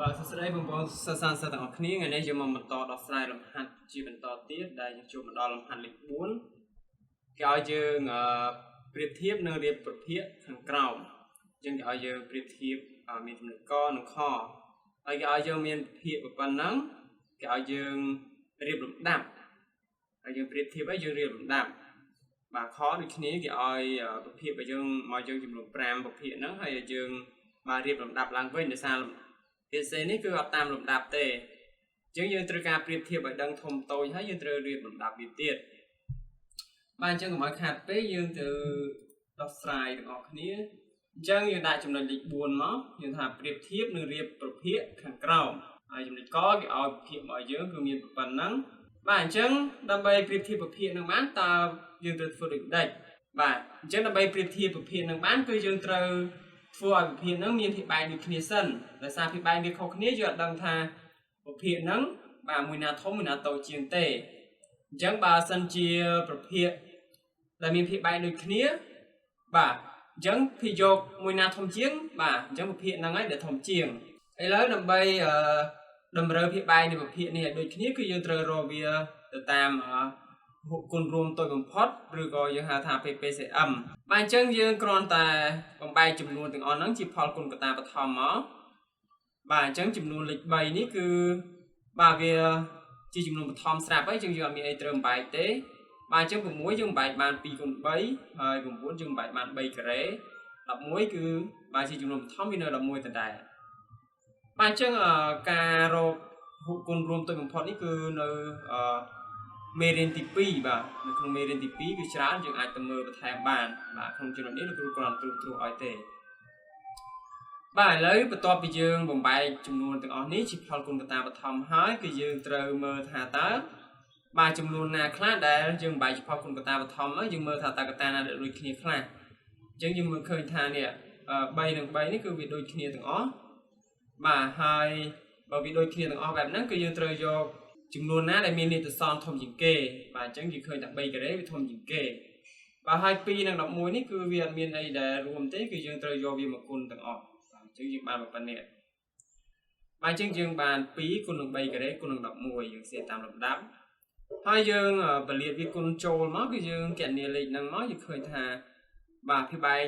បាទសួស្តីបងប្អូនសិស្សានុសិស្សទាំងអស់គ្នាថ្ងៃនេះយើងមកបន្តដោះស្រាយលំហាត់ជាបន្តទៀតដែលយើងជួបមកដល់លំហាត់លេខ4គេឲ្យយើងប្រៀបធៀបនិងរៀបប្រភេទខាងក្រោមយើងគេឲ្យយើងប្រៀបធៀបមានចំណុចកនិងខហើយគេឲ្យយើងមានប្រភេទប៉ុណ្ណឹងគេឲ្យយើងរៀបលំដាប់ហើយយើងប្រៀបធៀបឲ្យយើងរៀបលំដាប់បាទខដូចគ្នាគេឲ្យប្រភេទឲ្យយើងមកយើងចំនួន5ប្រភេទហ្នឹងហើយឲ្យយើងមករៀបលំដាប់ឡើងវិញដោយសារភាសានេះគឺអត់តាមលំដាប់ទេអញ្ចឹងយើងត្រូវការប្រៀបធៀបឲ្យដឹងធំតូចហើយយើងត្រូវរៀបលំដាប់វាទៀតបាទអញ្ចឹងកុំឲ្យខាតពេកយើងទៅដោះស្រាយទាំងអស់គ្នាអញ្ចឹងយើងដាក់ចំណុចលេខ4មកយើងថាប្រៀបធៀបនិងរៀបប្រភេទខាងក្រោមហើយចំណុចកគេឲ្យប្រភេទមកយើងគឺមានប៉ុណ្ណឹងបាទអញ្ចឹងដើម្បីប្រៀបធៀបប្រភេទនឹងបានតើយើងត្រូវធ្វើដូចដេចបាទអញ្ចឹងដើម្បីប្រៀបធៀបប្រភេទនឹងបានគឺយើងត្រូវធ្វើឲ្យប្រភេទហ្នឹងមានភាពបែកដូចគ្នាសិនដោយសារភាពបែកវាខុសគ្នាយើងអត់ដឹងថាប្រភេទហ្នឹងបាទមួយណាធំមួយណាតូចជាងទេអញ្ចឹងបើសិនជាប្រភេទដែលមានភាពបែកដូចគ្នាបាទអញ្ចឹងพี่យកមួយណាធំជាងបាទអញ្ចឹងប្រភេទហ្នឹងហើយដែលធំជាងឥឡូវដើម្បីតម្រូវភាពបែកនៃប្រភេទនេះឲ្យដូចគ្នាគឺយើងត្រូវរកវាទៅតាមគុណរួមតូចបំផុតឬក៏យើងហៅថា PPCM បាទអញ្ចឹងយើងគ្រាន់តែបំបែកចំនួនទាំងអស់ហ្នឹងជាផលគុណកតាបឋមមកបាទអញ្ចឹងចំនួនលេខ3នេះគឺបាទវាជាចំនួនបឋមស្រាប់ហើយយើងអត់មានអីត្រូវបំបែកទេបាទអញ្ចឹង6យើងបំបែកបាន2គុណ3ហើយ9យើងបំបែកបាន3ការ៉េ11គឺបាទជាចំនួនបឋមវានៅ11ដដែលបាទអញ្ចឹងការរកគុណរួមតូចបំផុតនេះគឺនៅមេរៀនទី2បាទនៅក្នុងមេរៀនទី2វាច្រើនយើងអាចទៅមើលបន្ថែមបានបាទក្នុងចំណុចនេះលោកគ្រូគ្រាន់តែត្រួសឲ្យទេបាទឥឡូវបន្ទាប់ពីយើងបំបែកចំនួនទាំងអស់នេះជាផលគុណកតាបឋមហើយគឺយើងត្រូវមើលថាតើបាទចំនួនណាខ្លះដែលយើងបំបែកជាផលគុណកតាបឋមហើយយើងមើលថាតើកតាណាដែលដូចគ្នាខ្លះអញ្ចឹងយើងមើលឃើញថានេះ3និង3នេះគឺវាដូចគ្នាទាំងអស់បាទហើយបើវាដូចគ្នាទាំងអស់បែបហ្នឹងគឺយើងត្រូវយកចំនួនណាដែលមាននីតិសនធំជាងគេបាទអញ្ចឹងយើងឃើញថា3ការ៉េវាធំជាងគេបាទហើយ2និង11នេះគឺវាអត់មានអីដែលរួមទេគឺយើងត្រូវយកវាមកគុណទាំងអស់បាទអញ្ចឹងយើងបានប៉ុណ្ណេះបាទអញ្ចឹងយើងបាន2គុណនឹង3ការ៉េគុណនឹង11យើងសេតាមលំដាប់ហើយយើងបលាតវាគុណចូលមកគឺយើងគណនាលេខហ្នឹងមកយើងឃើញថាបាទភាពបែង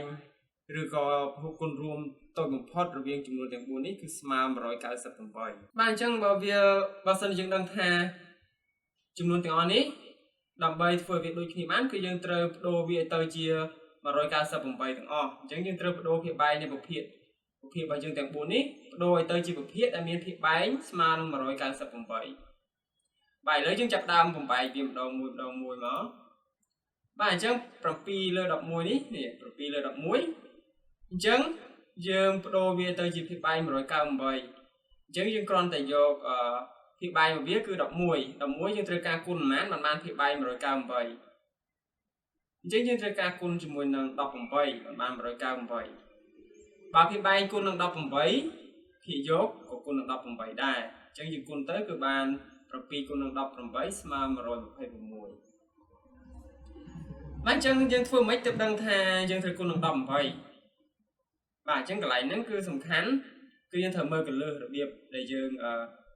ឬក៏ពហុគុណរួមតូចបំផុតរវាងចំនួនទាំង4នេះគឺស្មើ198បាទអញ្ចឹងបើសិនយើងដឹងថាចំនួនទាំងអស់នេះដើម្បីធ្វើវាដូចគ្នាបានគឺយើងត្រូវបដូរវាទៅជា198ទាំងអស់អញ្ចឹងយើងត្រូវបដូរភាពបែងនៃប្រភេទរបស់យើងទាំង4នេះបដូរឲ្យទៅជាប្រភេទដែលមានភាពបែងស្មើនឹង198បាទឥឡូវយើងចាប់ដើមបំបែកវាម្ដងមួយមកបាទអញ្ចឹង7លើ11នេះ7លើ11អញ្ចឹងយើងបដូរវាទៅជាភាពបែង198អញ្ចឹងយើងគ្រាន់តែយកភាពបែងរបស់វាគឺ11យើងត្រូវការគុណប៉ុន្មានបានភាពបែង198អញ្ចឹងយើងត្រូវការគុណជាមួយនឹង18បាន198បើភាពបែងគុណនឹង18ភាគយកក៏គុណនឹង18ដែរអញ្ចឹងយើងគុណទៅគឺបាន7គុណនឹង18ស្មើ126បាទអញ្ចឹងយើងធ្វើម៉េចទើបដឹងថាយើងត្រូវគុណនឹង18បាទអញ្ចឹងកន្លែងហ្នឹងគឺសំខាន់គឺយើងត្រូវមើលកលឹះរបៀបដែលយើង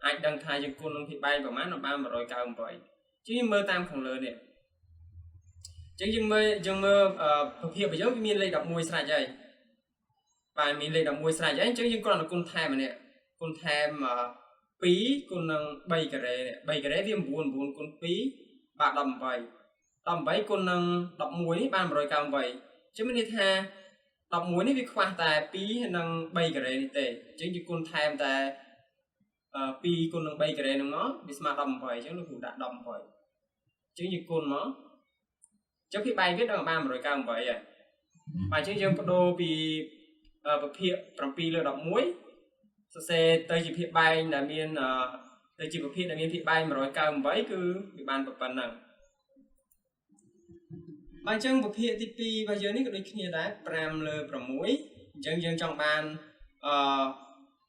អាចដឹងថាយើងគុណនឹងភាពបែងប្រមាណបាន198ជាងមើលតាមខាងលើនេះអញ្ចឹងយើងមើលប្រភេទរបស់យើងវាមានលេខ11ស្រេចហើយបាទមានលេខ11ស្រេចហើយអញ្ចឹងយើងគ្រាន់តែគុណថែមនេះគុណថែម2គុណនឹង3ការ៉េនេះ3ការ៉េវា9គុណ2បាទ18គុណនឹង11នេះបាន198អញ្ចឹងមានន័យថា11នេះវាខ្វះតែ2និង3ការ៉េនេះទេអញ្ចឹងយើងគុណថែមតែ2គុណនឹង3ការ៉េហ្នឹងមកវាស្មើ18អញ្ចឹងលោកគ្រូដាក់18អញ្ចឹងយើងគុណមកអញ្ចឹងភាពបែងវាដល់បាន198ហើយបាទអញ្ចឹងយើងបដូរពីប្រភេទ7លើ11សរសេរទៅជាភាពបែងដែលមានទៅជាប្រភេទដែលមានភាពបែង198គឺវាបានប៉ុណ្ណឹងបាទអញ្ចឹងប្រភេទទី2របស់យើងនេះក៏ដូចគ្នាដែរ5លើ6អញ្ចឹងយើងចង់បាន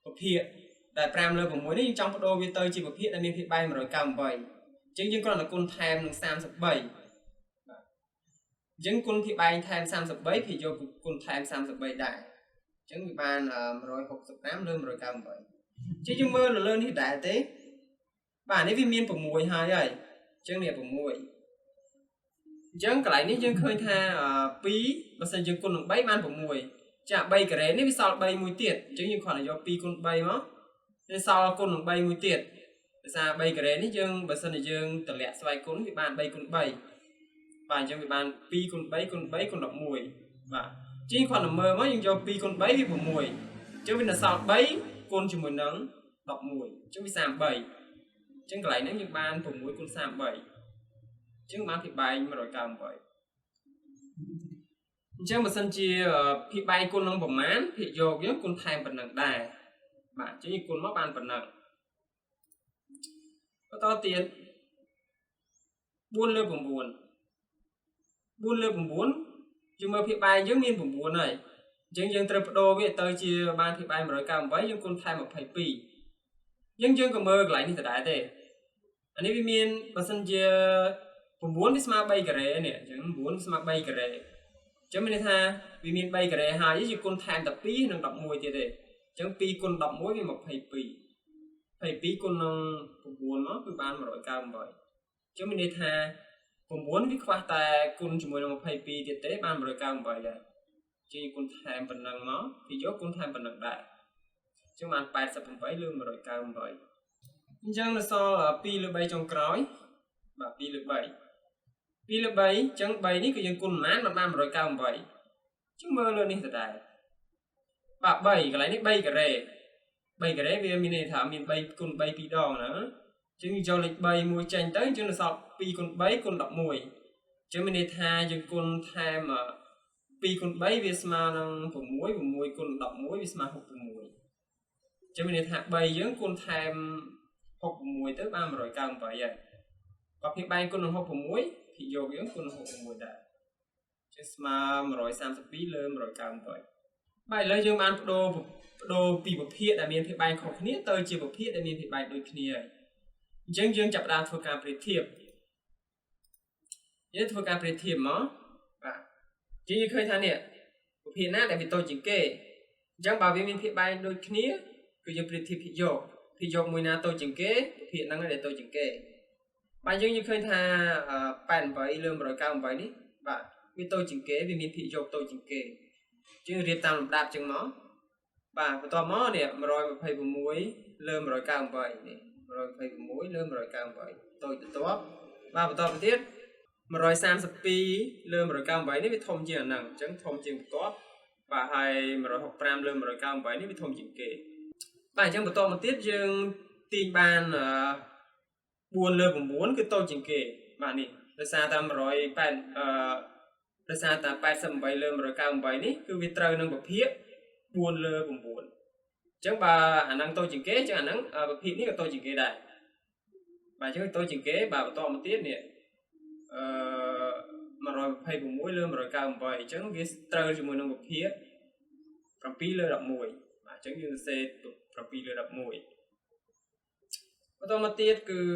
ប្រភេទដែល5លើ6នេះយើងចង់បដូរវាទៅជាប្រភេទដែលមានភាពបែង198អញ្ចឹងយើងគ្រាន់តែគុណថែមនឹង33បាទអញ្ចឹងគុណភាពបែងថែម33ភាគយកគុណថែម33ដែរអញ្ចឹងវាបាន165លើ198 chứ chúng mơ là lên thì đại tế bà này vì miên của mùi hai rồi chân này của mùi chân cái lại ní chân khơi tha pí và sân chân con bay man của mùi chả bay cái đấy nếu vì sao bay mùi tiệt chứ như khoản là do pi con bay mất nên sao con bay mùi tiệt sao bay cái đấy ní chân và sân là chân tận lẹ xoay con vì bạn bay con bay và chân vì bạn pi con bay con đọc mùi và chứ khoản là mơ mất nhưng do pi con bay vì của mùi chứ vì là sao bay con chỉ mùi nắng đọc mùi chứ vì sao bay chứ cái lại nếu như bạn của mùi con sao bay chứ mà thì bay mà rồi càng vậy chứ mà sân chia thì bay con nông bồng mán thì vô với con tham phần nặng đài mà chứ như con mất ban phần nặng có to tiền buôn lơ bồng buồn chứ mà thì bay giống như bồng buồn này chứ dân trật đô với tới chia ban thì bay mà rồi càng vậy nhưng con tham một phải pi nhưng còn mơ lại như thế đại thế anh ấy miền và sân chia bồng buồn với smart bay cái này nè chứ buồn smart bay cái này chứ mình tha vì miền bay cái này hai với con tham tập pí nó đọc mùi thì thế chứ pi con đọc mùi với một phải pí con bồng buồn nó cứ ban mà rồi càng vậy chứ mình tha bồng buồn với khoa tài con chỉ một phải pi thì tế ban mà rồi càng vậy à chứ con tham phần năng nó thì dốt con tham phần năng đại chứ mà bài sập phần bảy lương mà rồi càng vậy chẳng là so là pi lừa bay trong cõi và pi lừa bay chẳng bay ní cái dân con mán mà rồi cao vậy chứ mơ lên đi thật đại và bay cái lại ní bay cái rễ vì mình này thả mình bay con bay pi đòn nữa chứ cho lịch bay mùi tranh tới chứ là sao pi con bay con đọc mùi chứ mình này tha dân con tham mà pi con bay vì mà năng vùng muối con đọc muối vì mà hụt vùng muối chứ mình này thả bay giống con tham hộp mùi tới ba mà rồi cao vậy vậy và khi bay con hộp muối thì vô giống con hộp mùi đại chứ mà rồi sam sắp bí lên mà rồi cao vậy bay lấy dương ăn đồ bị bột hiện đại miền thì bay không khné tới chiều bột hiện đại miền thì bay đôi khné dương chập đa thuộc cả biệt thiệp nhớ thuộc cả biệt thiệp nó và chứ như khơi than nè bột hiện nát tại vì tôi chỉ kê chẳng bảo vì miền thì bay đôi khné cứ dương biệt thiệp thì dọc mùi nào tôi chừng kế hiện năng để tôi chừng kế bạn giống như khơi tha bàn vậy lương rồi cao vậy đi và vì tôi chừng kế vì miền thị dọc tôi chừng kế chứ riêng tam đạp chừng mó và to mó nè mà rồi phải vùng muối lương rồi cao vậy nè rồi phải vùng muối lương rồi cao vậy tôi tự tốt và to tiết mà rồi sam sập pi lương rồi cao vậy nếu bị thông chừng năng chẳng thông chừng tốt và hay mà rồi học pram lương rồi cao vậy nếu bị thông chừng kế bài trong một tiết dương tin ban buồn lơ cũng muốn cái tôi chỉnh kể bạn đi rồi sao ta mà rồi bạn rồi sao ta bài sầm bài lơ mà rồi cao bài ní cứ việc trời nâng bậc hiếp buồn lơ cũng buồn chẳng bà khả năng tôi chỉnh kế chẳng khả năng bậc hiếp ní là tôi chỉnh kế đại bài chứ tôi chỉnh kế bà to một tiết nè mà rồi hay vùng mũi lơ mà rồi cao bài chẳng việc trời chỉ muốn nâng bậc hiếp còn pi lơ đập mùi mà chẳng như xeประปีระดับมวยก็ต้องมาเทียบคือ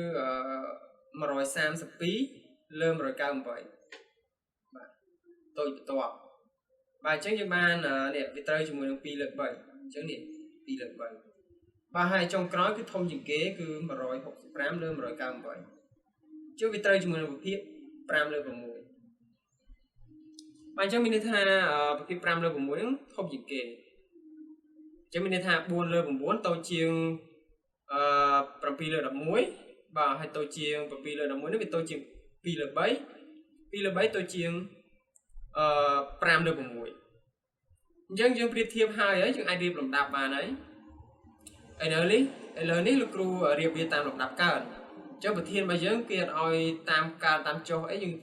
มาร้อย30 ปีเริ่มร้อย9ไปตัวbài chứng như banเนี่ยวิตรจมูกปีเลือกใบchứngเนี่ยปีเลือกใบvà hai trong cái thông chỉnh kếคือมาร้อย60 เริ่มร้อย9ไปchứวิตรจมูกพี่5เริ่มมวยbài chứngมีในท่าพี่5เริ่มมวยthông chỉnh kế chứ mình thà buôn lơ vùng bốn tôi chiêng pi lơ đập muối và hai tôi chiêng pi lơ đập muối nếu vì tôi chiêng pi lơ bấy tôi chiêng pram lơ vùng muối dân pi thiệp hai ấy chừng ai đi làm đạp bàn ấy ai nói lý lúc ru riêng việt tam làm đạp cạn cho bậc thiên bây giờ kia oi tam cạn tam châu ấy nhưng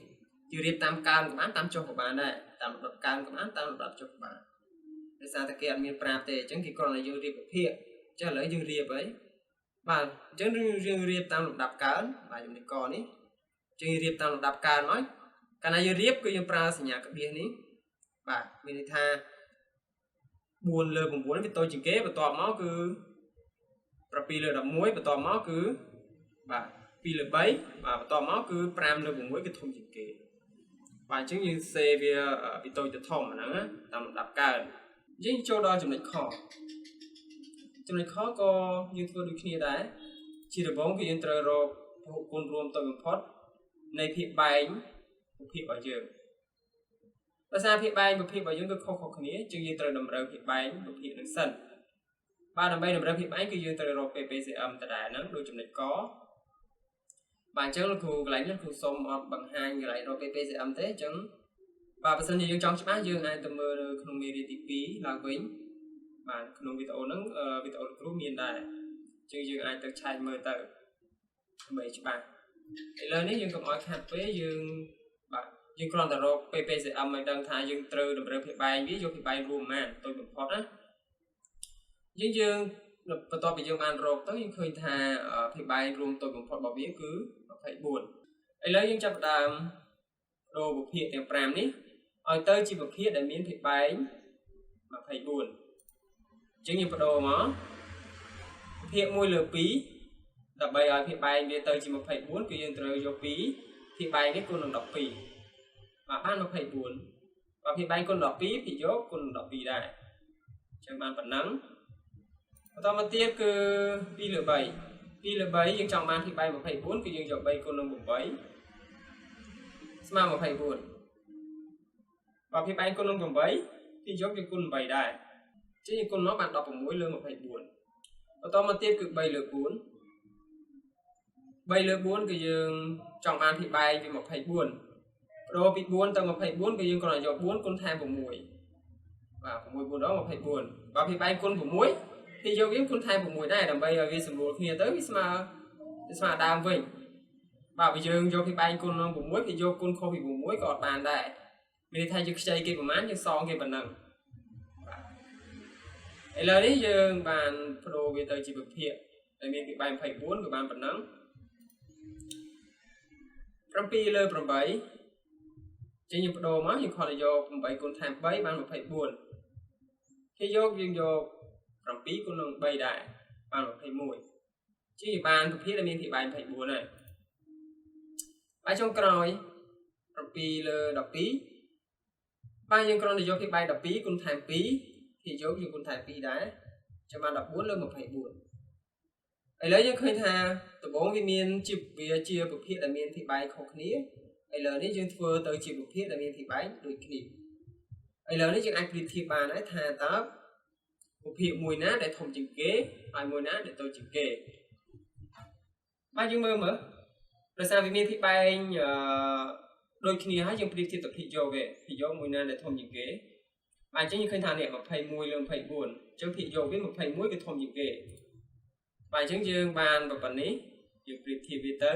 chưa riêng tam cạn của bạn tam châu của bạn này tam đạp cạn của bạn tam đạp châu của bạn để sao ta kêu miền Nam tề chẳng chỉ còn là dương riệp hiện cho lấy dương riệp ấy và chẳng dương riệp tam lục đạp cán và dùng để còn ấy dương riệp tam lục đạp cán nói cái này dương riệp cái dương pra sinh nhà cái biên ấy và mình tha buồn lơ cùng buồn với tôi chỉnh kế và tọa máu cứ pi lơ đập muối và tọa máu cứ và pi lơ bấy và tọa máu cứ pram lơ cùng muối cái thông chỉnh kế và chứng như xe vì tôiจะthông mà nó tam lục đạp cán chính chỗ đó chúng mình khó ចំណុចខក៏យើងធ្វើដូចគ្នាដែរជាដំបូងគឺយើងត្រូវរកពហុគុណរួមតូចបំផុតនៃភាពបែងប្រភេទរបស់យើងភាសាភាពបែងប្រភេទរបស់យើងគឺខុសៗគ្នាជាងយើងត្រូវតម្រូវភាពបែងប្រភេទនឹងសិនបាទដើម្បីតម្រូវភាពបែងគឺយើងត្រូវរក PPCM ដដែលហ្នឹងដូចចំណុចកបាទអញ្ចឹងលោកគ្រូកន្លែងនេះគ្រូសូមអត់បង្ហាញកន្លែងរក PPCM ទេអញ្ចឹងបាទបើសិនជាយើងចង់ច្បាស់យើងអាចទៅមើលនៅក្នុងមេរៀនទី2ឡើងវិញបាទក្នុងវីដេអូហ្នឹងវីដេអូលោកគ្រូមានដែរអញ្ចឹងយើងអាចទៅឆែកមើលទៅដើម្បីច្បាស់ឥឡូវនេះយើងកុំឲ្យខាត់ពេកយើងបាទយើងគ្រាន់តែរក PPCM ឲ្យដឹងថាយើងត្រូវតម្រូវភាពបែងវាយកភាពបែងរួមប៉ុន្មានតូចបំផុតណាយើងបន្ទាប់ពីយើងបានរកទៅយើងឃើញថាភាពបែងរួមតូចបំផុតរបស់វាគឺ24ឥឡូវយើងចាប់ផ្ដើមរកប្រភេទទាំង5នេះឲ្យទៅជាប្រភេទដែលមានភាពបែង24អញ្ចឹងយើងបដូរមកភាគ1លើ2ដើម្បីឲ្យភាពបែងវាទៅជា24គឺយើងត្រូវយក2ភាពបែងនេះគុណនឹង12បាទបាន24បាទភាពបែងគុណ12ភាគយកគុណ12ដែរអញ្ចឹងបានប៉ុណ្ណឹងបន្តមកទៀតគឺ2លើ3 2លើ3យើងចង់បានភាពបែង24គឺយើងយក3គុណនឹង8ស្មើ24បាទភាពបែងគុណនឹង8ភាគយកគឺគុណ8ដែរអញ្ចឹងយើងគុណមកបាន16លើ24បន្តមកទៀតគឺ3លើ4 3លើ4គឺយើងចង់បានភាពបែងពី24ប្រោពី4ទៅ24គឺយើងគ្រាន់តែយក4គុណថែម6បាទ6 4ដង24បាទភាពបែងគុណ6thìយកវាគុណថែម6ដែរដើម្បីឲ្យវាសម្រួលគ្នាទៅវាស្មើដើមវិញបាទបើយើងយកភាពបែងគុណនឹង6thìយកគុណខុសពី6ក៏អត់បានដែរមានន័យថាយើងខ្ចីគេប្រមាណយើងសងគេប៉ុណ្ណឹងបាទឥឡូវនេះយើងបានប្ដូរវាទៅជាប្រភេទដែលមានភាពបែង24ក៏បានប៉ុណ្ណឹង7លើ8ចឹងយើងប្ដូរមកយើងគ្រាន់តែយក8គុណថែម3បាន24គេយកយើងយក7គុណនឹង3ដែរបាន21ជាបានប្រភេទដែលមានភាពបែង24ហើយហើយចុងក្រោយ7លើ12បាទយើងគ្រាន់តែយកភាពបែង12គុណថែម2ភាគយកយើងគុណថែម2ដែរចាំបាន14លើ24ឥឡូវយើងឃើញថាដំបូងវាមានជាប្រភេទដែលមានភាពបែងខុសគ្នាឥឡូវនេះយើងធ្វើទៅជាប្រភេទដែលមានភាពបែងដូចគ្នាឥឡូវនេះយើងអាចប្រៀបធៀបបានហើយថាតើប្រភេទមួយណាដែលធំជាងគេហើយមួយណាដែលតូចជាងគេបាទយើងមើលដោយសារវាមានភាពបែងដូចគ្នាហើយយើងប្រៀបធៀបទៅភាគយកមួយណាដែលធំជាងគេបាទអញ្ចឹងយើងឃើញថានេះ21លើ24អញ្ចឹងភាគយកវា21គឺធំជាងគេបាទអញ្ចឹងយើងបានប៉ុណ្ណេះយើងប្រៀបធៀបវាទៅ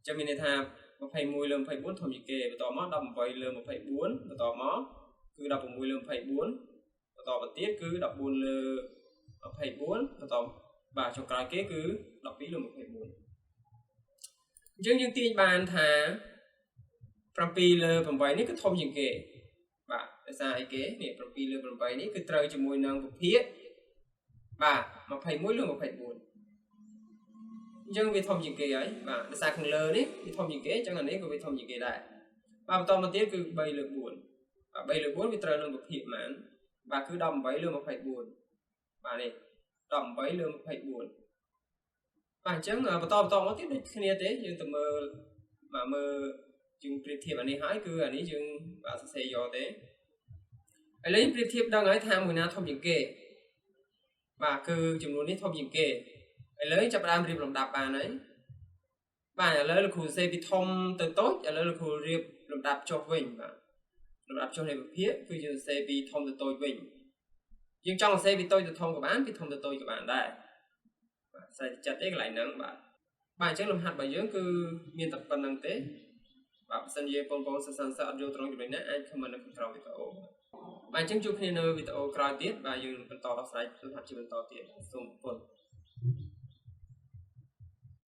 ចាំមានន័យថា21លើ24ធំជាងគេបន្តមក18លើ24បន្តមកគឺ16លើ24បន្តទៅទៀតគឺ14លើ24បន្តបាទចុងក្រោយគេគឺ12លើ24អញ្ចឹងយើងទាញបានថា7លើ8នេះគឺធំជាងគេបាទដោយសារអីគេនេះ7លើ8នេះគឺត្រូវជាមួយនឹងប្រភេទបាទ21លើ24អញ្ចឹងវាធំជាងគេហើយបាទដោយសារខាងលើនេះវាធំជាងគេអញ្ចឹងអានេះក៏វាធំជាងគេដែរបាទបន្តមកទៀតគឺ3លើ4បាទ3លើ4វាត្រូវនឹងប្រភេទប៉ុន្មានបាទគឺ18លើ24បាទនេះ18លើ24បាទអញ្ចឹងបន្តមកទៀតដូចគ្នាទេយើងទៅមើលយើងប្រៀបធៀបអានេះហើយគឺអានេះយើងបាទសរសេរយកទេឥឡូវប្រៀបធៀបដឹងហើយថាមួយណាធំជាងគេបាទគឺចំនួននេះធំជាងគេឥឡូវចាប់ផ្ដើមរៀបលំដាប់បានហើយបាទឥឡូវលោកគ្រូសរសេរពីធំទៅតូចឥឡូវលោកគ្រូរៀបលំដាប់ចុះវិញបាទលំដាប់ចុះនៃប្រភេទគឺយើងសរសេរពីធំទៅតូចវិញយើងចង់សរសេរពីតូចទៅធំក៏បានពីធំទៅតូចក៏បានដែរបាទសរសេរចិត្តទេកន្លែងហ្នឹងបាទអញ្ចឹងលំហាត់របស់យើងគឺមានតែប៉ុណ្្នឹងទេបាទបើសិនជាបងប្អូនសិស្សអត់យល់ត្រង់ចំណុចណាអាច comment នៅក្នុងក្រោមវីដេអូបាទអញ្ចឹងជួបគ្នានៅវីដេអូក្រោយទៀតបាទយើងបន្តដោះស្រាយលំហាត់ជាបន្តទៀតសូមអរគុណ